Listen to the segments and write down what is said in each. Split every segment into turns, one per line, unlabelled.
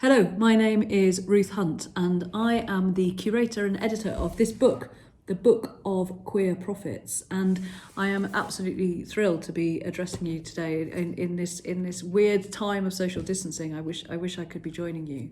Hello, my name is Ruth Hunt and I am the curator and editor of this book, The Book of Queer Prophets, and I am absolutely thrilled to be addressing you today in this weird time of social distancing. I wish I could be joining you.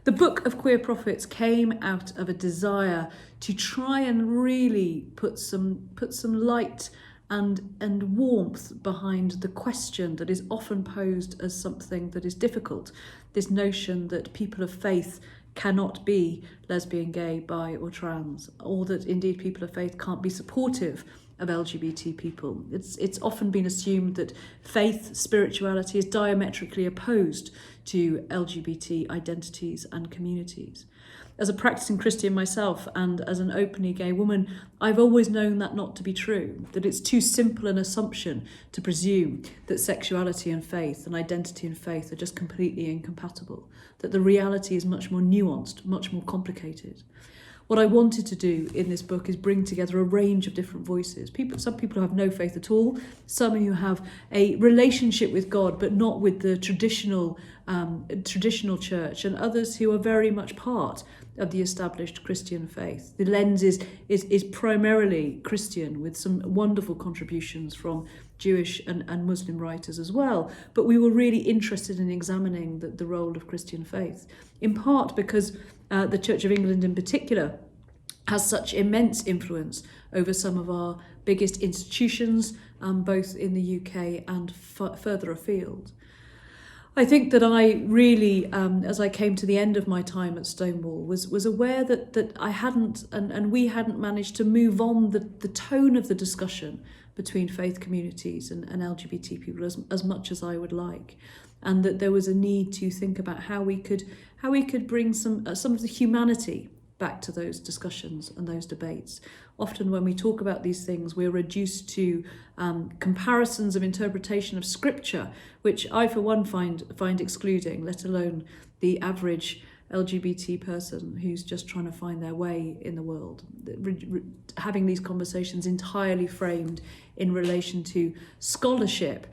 The Book of Queer Prophets came out of a desire to try and really put some light and warmth behind the question that is often posed as something that is difficult, this notion that people of faith cannot be lesbian, gay, bi or trans, or that indeed people of faith can't be supportive of LGBT people. It's often been assumed that faith, spirituality is diametrically opposed to LGBT identities and communities. As a practicing Christian myself and as an openly gay woman, I've always known that not to be true, that it's too simple an assumption to presume that sexuality and faith and identity and faith are just completely incompatible, that the reality is much more nuanced, much more complicated. What I wanted to do in this book is bring together a range of different voices. Some people who have no faith at all, some who have a relationship with God but not with the traditional church, and others who are very much part of the established Christian faith. The lens is primarily Christian, with some wonderful contributions from Jewish and Muslim writers as well. But we were really interested in examining the role of Christian faith, in part because the Church of England in particular has such immense influence over some of our biggest institutions, both in the UK and further afield. I think that I really, as I came to the end of my time at Stonewall, was aware that I hadn't, and we hadn't managed to move on the tone of the discussion between faith communities and LGBT people as much as I would like, and that there was a need to think about how we could bring some of the humanity back to those discussions and those debates. Often when we talk about these things, we're reduced to comparisons of interpretation of scripture, which I for one find excluding, let alone the average LGBT person who's just trying to find their way in the world. Having these conversations entirely framed in relation to scholarship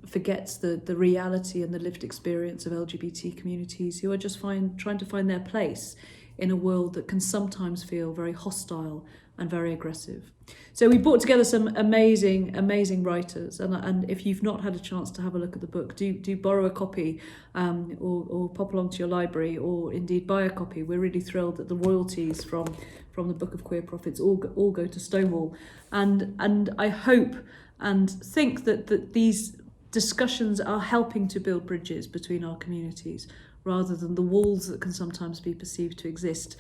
forgets the reality and the lived experience of LGBT communities who are just trying to find their place in a world that can sometimes feel very hostile and very aggressive. So we brought together some amazing writers, and if you've not had a chance to have a look at the book, do borrow a copy or pop along to your library, or indeed buy a copy. We're really thrilled that the royalties from the Book of Queer Prophets all go to Stonewall, and I hope and think that these discussions are helping to build bridges between our communities, rather than the walls that can sometimes be perceived to exist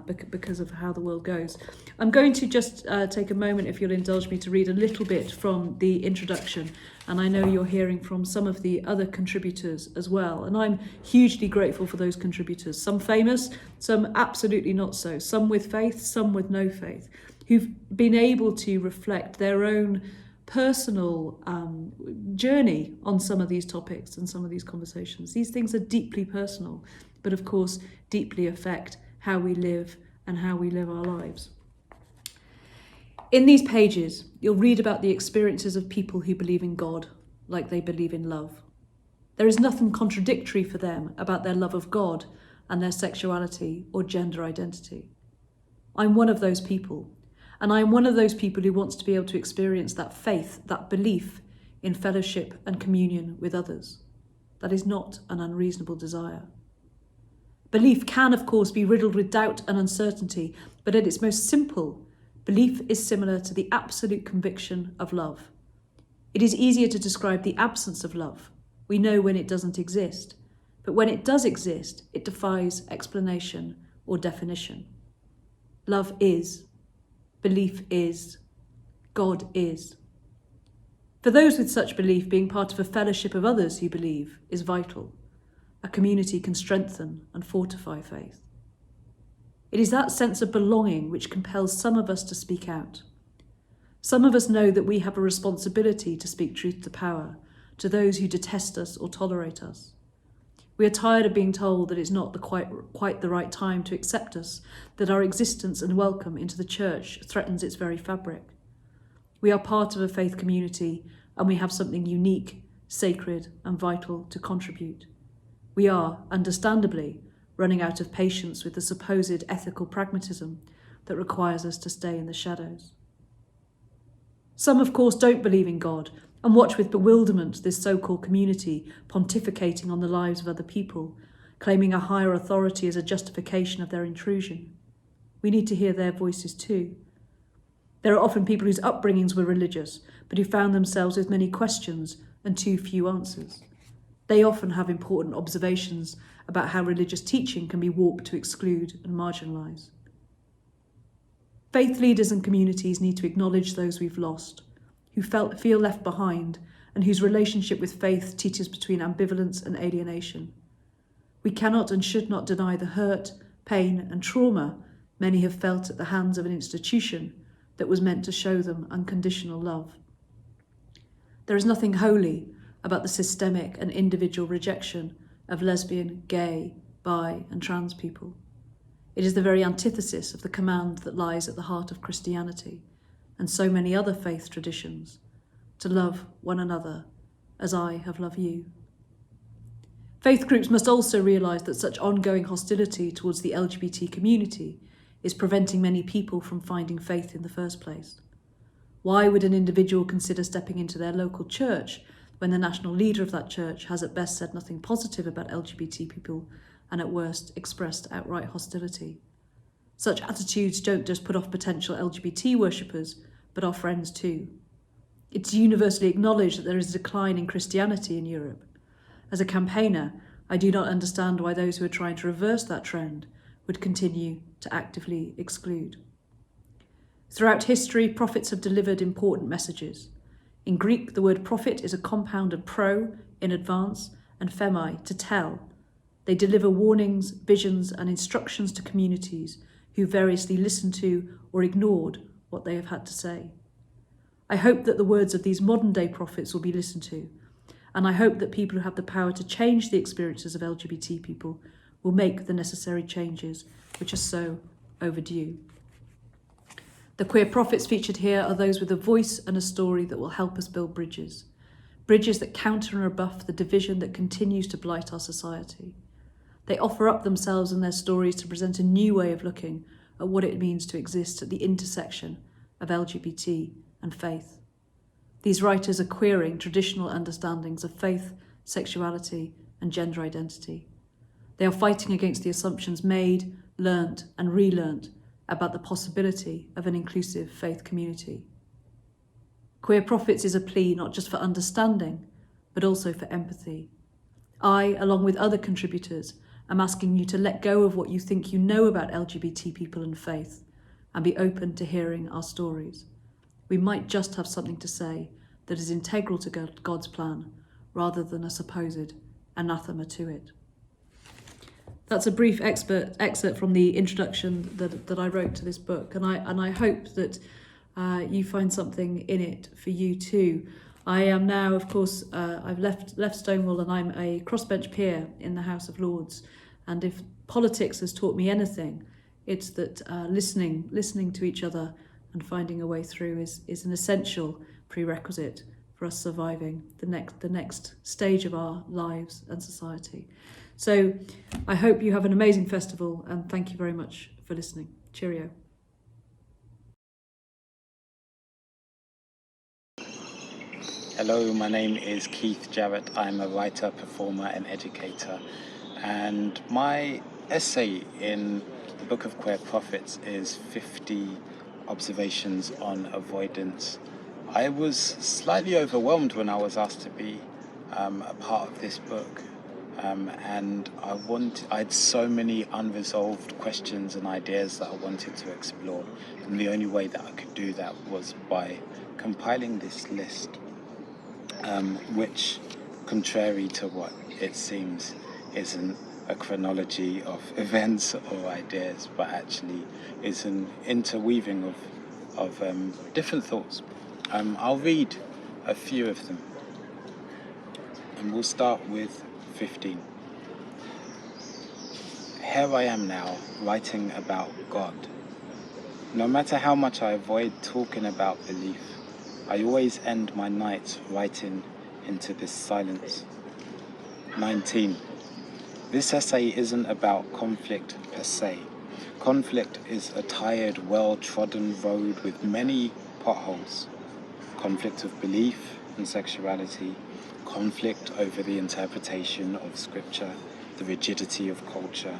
because of how the world goes. I'm going to just take a moment, if you'll indulge me, to read a little bit from the introduction, and I know you're hearing from some of the other contributors as well, and I'm hugely grateful for those contributors, some famous, some absolutely not so, some with faith, some with no faith, who've been able to reflect their own personal journey on some of these topics and some of these conversations. These things are deeply personal, but of course deeply affect how we live and how we live our lives. In these pages, you'll read about the experiences of people who believe in God like they believe in love. There is nothing contradictory for them about their love of God and their sexuality or gender identity. I'm one of those people. And I am one of those people who wants to be able to experience that faith, that belief in fellowship and communion with others. That is not an unreasonable desire. Belief can, of course, be riddled with doubt and uncertainty, but at its most simple, belief is similar to the absolute conviction of love. It is easier to describe the absence of love. We know when it doesn't exist, but when it does exist, it defies explanation or definition. Love is. Belief is. God is. For those with such belief, being part of a fellowship of others who believe is vital. A community can strengthen and fortify faith. It is that sense of belonging which compels some of us to speak out. Some of us know that we have a responsibility to speak truth to power, to those who detest us or tolerate us. We are tired of being told that it's not quite the right time to accept us, that our existence and welcome into the church threatens its very fabric. We are part of a faith community, and we have something unique, sacred, and vital to contribute. We are, understandably, running out of patience with the supposed ethical pragmatism that requires us to stay in the shadows. Some, of course, don't believe in God and watch with bewilderment this so-called community pontificating on the lives of other people, claiming a higher authority as a justification of their intrusion. We need to hear their voices too. There are often people whose upbringings were religious, but who found themselves with many questions and too few answers. They often have important observations about how religious teaching can be warped to exclude and marginalise. Faith leaders and communities need to acknowledge those we've lost, who feel left behind, and whose relationship with faith teeters between ambivalence and alienation. We cannot and should not deny the hurt, pain, and trauma many have felt at the hands of an institution that was meant to show them unconditional love. There is nothing holy about the systemic and individual rejection of lesbian, gay, bi, and trans people. It is the very antithesis of the command that lies at the heart of Christianity and so many other faith traditions, to love one another as I have loved you. Faith groups must also realise that such ongoing hostility towards the LGBT community is preventing many people from finding faith in the first place. Why would an individual consider stepping into their local church when the national leader of that church has at best said nothing positive about LGBT people and at worst expressed outright hostility? Such attitudes don't just put off potential LGBT worshippers, but our friends too. It's universally acknowledged that there is a decline in Christianity in Europe. As a campaigner, I do not understand why those who are trying to reverse that trend would continue to actively exclude. Throughout history, prophets have delivered important messages. In Greek, the word prophet is a compound of pro, in advance, and phemai, to tell. They deliver warnings, visions, and instructions to communities who variously listened to or ignored what they have had to say. I hope that the words of these modern-day prophets will be listened to, and I hope that people who have the power to change the experiences of LGBT people will make the necessary changes which are so overdue. The queer prophets featured here are those with a voice and a story that will help us build bridges that counter and rebuff the division that continues to blight our society. They offer up themselves and their stories to present a new way of looking at what it means to exist at the intersection of LGBT and faith. These writers are queering traditional understandings of faith, sexuality, and gender identity. They are fighting against the assumptions made, learnt, and relearnt about the possibility of an inclusive faith community. Queer Prophets is a plea not just for understanding, but also for empathy. I, along with other contributors, am asking you to let go of what you think you know about LGBT people and faith and be open to hearing our stories. We might just have something to say that is integral to God's plan rather than a supposed anathema to it. That's a brief excerpt from the introduction that I wrote to this book, and I hope that you find something in it for you too. I am now, of course, I've left Stonewall, and I'm a crossbench peer in the House of Lords. And if politics has taught me anything, it's that listening to each other and finding a way through is an essential prerequisite for us surviving the next stage of our lives and society. So I hope you have an amazing festival, and thank you very much for listening. Cheerio.
Hello, my name is Keith Jarrett. I'm a writer, performer, and educator. And my essay in the Book of Queer Prophets is 50 observations on avoidance. I was slightly overwhelmed when I was asked to be a part of this book. And I had so many unresolved questions and ideas that I wanted to explore. And the only way that I could do that was by compiling this list, which, contrary to what it seems, isn't a chronology of events or ideas, but actually is an interweaving of different thoughts. I'll read a few of them, and we'll start with 15. Here I am now, writing about God. No matter how much I avoid talking about belief, I always end my nights writing into this silence. 19. This essay isn't about conflict per se. Conflict is a tired, well-trodden road with many potholes. Conflict of belief and sexuality, conflict over the interpretation of scripture, the rigidity of culture,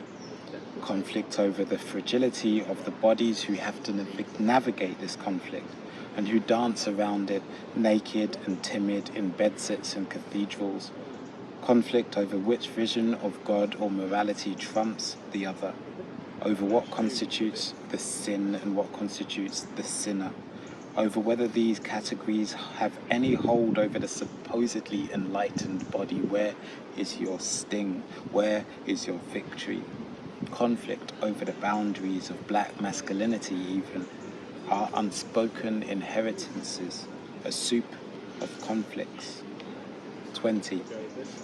conflict over the fragility of the bodies who have to navigate this conflict and who dance around it naked and timid in bedsits and cathedrals, conflict over which vision of God or morality trumps the other, over what constitutes the sin and what constitutes the sinner, over whether these categories have any hold over the supposedly enlightened body. Where is your sting? Where is your victory? Conflict over the boundaries of black masculinity even, our unspoken inheritances, a soup of conflicts. 20.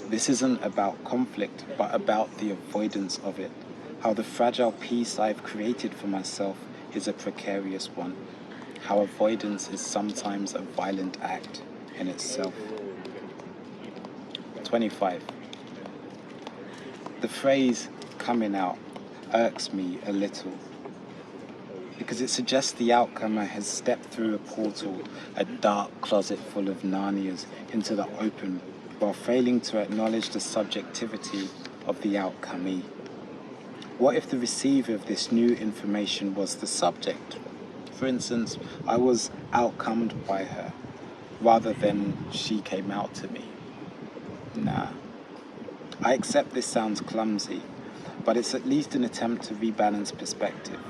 This isn't about conflict, but about the avoidance of it. How the fragile peace I've created for myself is a precarious one. How avoidance is sometimes a violent act in itself. 25. The phrase coming out irks me a little because it suggests the outcomer has stepped through a portal, a dark closet full of Narnias, into the open, while failing to acknowledge the subjectivity of the outcomee. What if the receiver of this new information was the subject? For instance, I was outcomed by her, rather than she came out to me. Nah. I accept this sounds clumsy, but it's at least an attempt to rebalance perspective.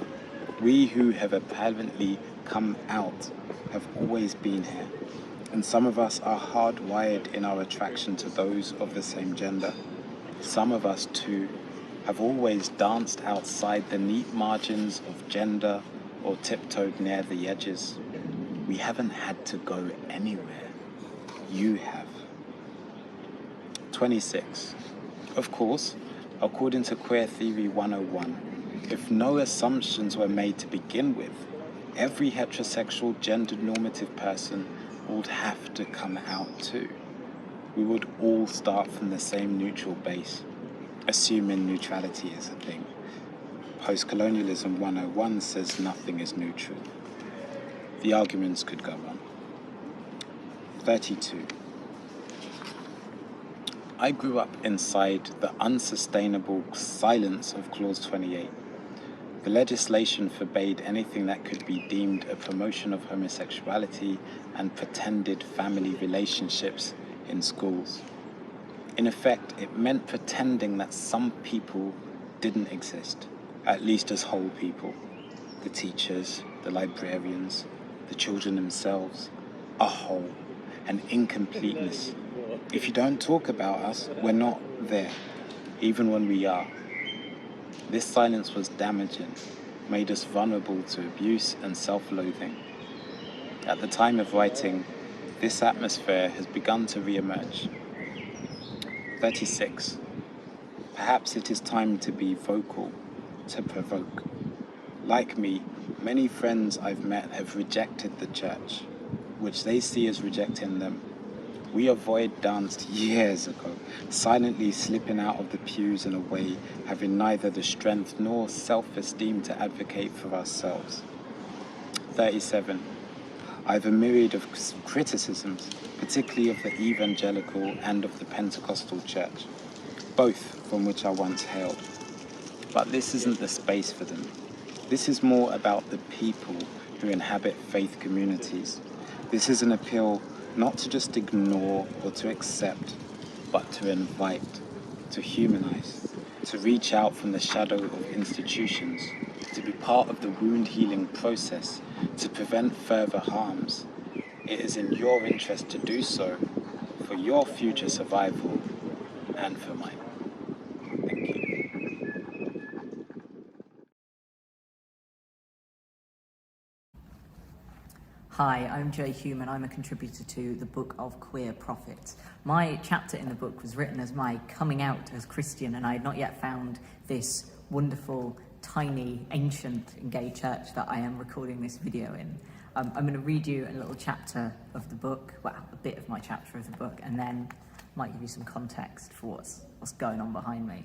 We who have apparently come out have always been here, and some of us are hardwired in our attraction to those of the same gender. Some of us, too, have always danced outside the neat margins of gender or tiptoed near the edges. We haven't had to go anywhere. You have. 26. Of course, according to Queer Theory 101, if no assumptions were made to begin with, every heterosexual gender normative person would have to come out too. We would all start from the same neutral base, assuming neutrality is a thing. Post-colonialism 101 says nothing is neutral. The arguments could go on. 32. I grew up inside the unsustainable silence of Clause 28. The legislation forbade anything that could be deemed a promotion of homosexuality and pretended family relationships in schools. In effect, it meant pretending that some people didn't exist, at least as whole people. The teachers, the librarians, the children themselves, a whole, an incompleteness. If you don't talk about us, we're not there, even when we are. This silence was damaging, made us vulnerable to abuse and self-loathing. At the time of writing, this atmosphere has begun to re-emerge. 36. Perhaps it is time to be vocal, to provoke. Like me, many friends I've met have rejected the church, which they see as rejecting them. We avoid danced years ago, silently slipping out of the pews and away, having neither the strength nor self-esteem to advocate for ourselves. 37. I have a myriad of criticisms, particularly of the evangelical and of the Pentecostal church, both from which I once hailed. But this isn't the space for them. This is more about the people who inhabit faith communities. This is an appeal not to just ignore or to accept, but to invite, to humanize, to reach out from the shadow of institutions, to be part of the wound healing process, to prevent further harms. It is in your interest to do so, for your future survival and for mine. Thank you.
Hi, I'm Jay Human. I'm a contributor to the Book of Queer Prophets. My chapter in the book was written as my coming out as Christian, and I had not yet found this wonderful, tiny, ancient gay church that I am recording this video in. I'm going to read you a little chapter of the book, well, a bit of my chapter of the book, and then might give you some context for what's going on behind me.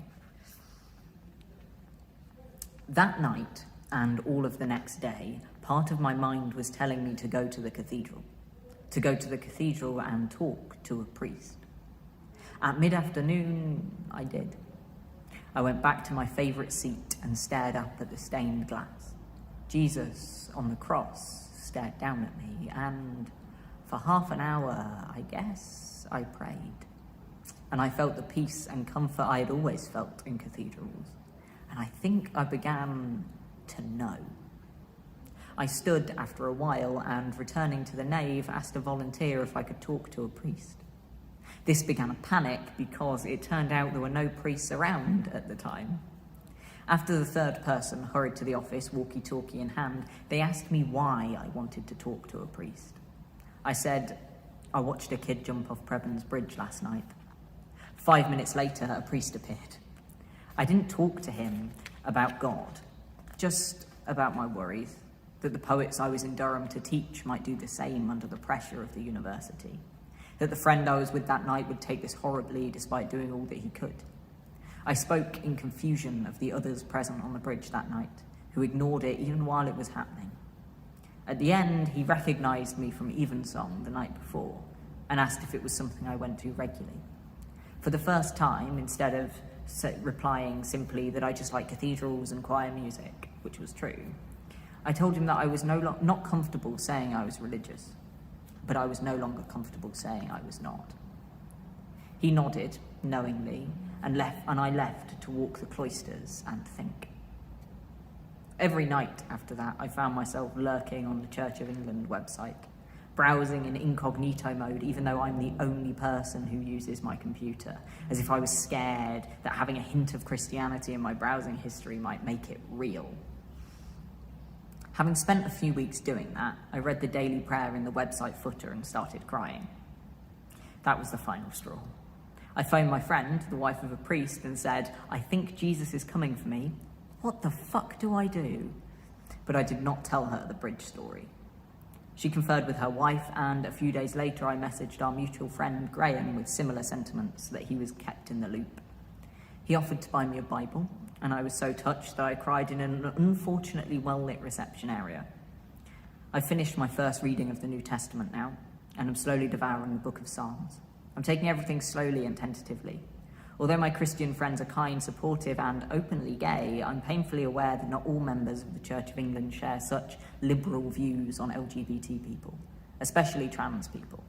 That night and all of the next day, part of my mind was telling me to go to the cathedral and talk to a priest. At mid-afternoon, I did. I went back to my favourite seat and stared up at the stained glass. Jesus on the cross stared down at me, and for half an hour, I guess, I prayed. And I felt the peace and comfort I had always felt in cathedrals. And I think I began to know. I stood after a while and, returning to the nave, asked a volunteer if I could talk to a priest. This began a panic because it turned out there were no priests around at the time. After the third person hurried to the office, walkie-talkie in hand, they asked me why I wanted to talk to a priest. I said, I watched a kid jump off Prebends Bridge last night. 5 minutes later, a priest appeared. I didn't talk to him about God, just about my worries, that the poets I was in Durham to teach might do the same under the pressure of the university, that the friend I was with that night would take this horribly despite doing all that he could. I spoke in confusion of the others present on the bridge that night, who ignored it even while it was happening. At the end, he recognised me from Evensong the night before and asked if it was something I went to regularly. For the first time, instead of replying simply that I just like cathedrals and choir music, which was true, I told him that I was not comfortable saying I was religious, but I was no longer comfortable saying I was not. He nodded knowingly and I left to walk the cloisters and think. Every night after that, I found myself lurking on the Church of England website, browsing in incognito mode, even though I'm the only person who uses my computer, as if I was scared that having a hint of Christianity in my browsing history might make it real. Having spent a few weeks doing that, I read the daily prayer in the website footer and started crying. That was the final straw. I phoned my friend, the wife of a priest, and said, I think Jesus is coming for me. What the fuck do I do? But I did not tell her the bridge story. She conferred with her wife, and a few days later I messaged our mutual friend Graham with similar sentiments that he was kept in the loop. He offered to buy me a Bible, and I was so touched that I cried in an unfortunately well-lit reception area. I've finished my first reading of the New Testament now, and I'm slowly devouring the book of Psalms. I'm taking everything slowly and tentatively. Although my Christian friends are kind, supportive, and openly gay, I'm painfully aware that not all members of the Church of England share such liberal views on LGBT people, especially trans people.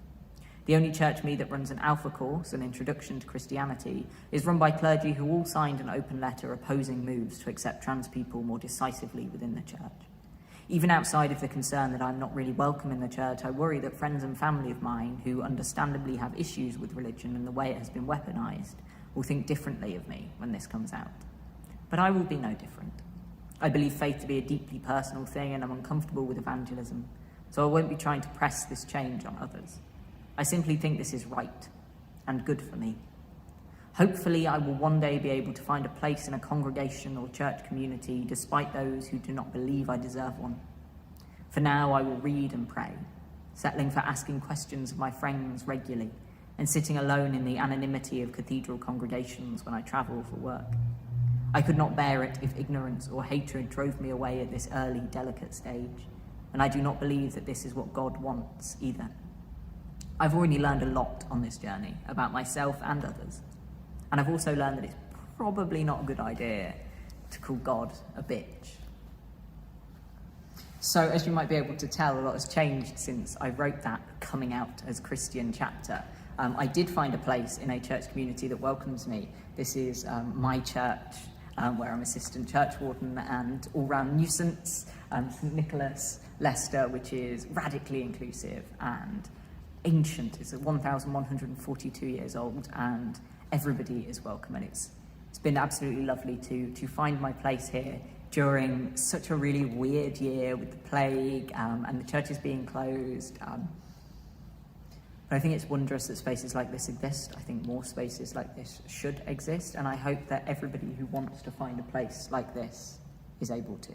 The only church me that runs an Alpha course, an introduction to Christianity, is run by clergy who all signed an open letter opposing moves to accept trans people more decisively within the church. Even outside of the concern that I'm not really welcome in the church, I worry that friends and family of mine who understandably have issues with religion and the way it has been weaponised will think differently of me when this comes out. But I will be no different. I believe faith to be a deeply personal thing, and I'm uncomfortable with evangelism, so I won't be trying to press this change on others. I simply think this is right and good for me. Hopefully I will one day be able to find a place in a congregation or church community despite those who do not believe I deserve one. For now, I will read and pray, settling for asking questions of my friends regularly and sitting alone in the anonymity of cathedral congregations when I travel for work. I could not bear it if ignorance or hatred drove me away at this early, delicate stage, and I do not believe that this is what God wants either. I've already learned a lot on this journey about myself and others, and I've also learned that it's probably not a good idea to call God a bitch. So, as you might be able to tell, a lot has changed since I wrote that coming out as Christian chapter. I did find a place in a church community that welcomes me. This is my church, where I'm assistant church warden and all-round nuisance, St Nicholas, Leicester, which is radically inclusive and ancient. It's 1,142 years old, and everybody is welcome. And it's been absolutely lovely to find my place here during such a really weird year with the plague and the churches being closed. But I think it's wondrous that spaces like this exist. I think more spaces like this should exist, and I hope that everybody who wants to find a place like this is able to.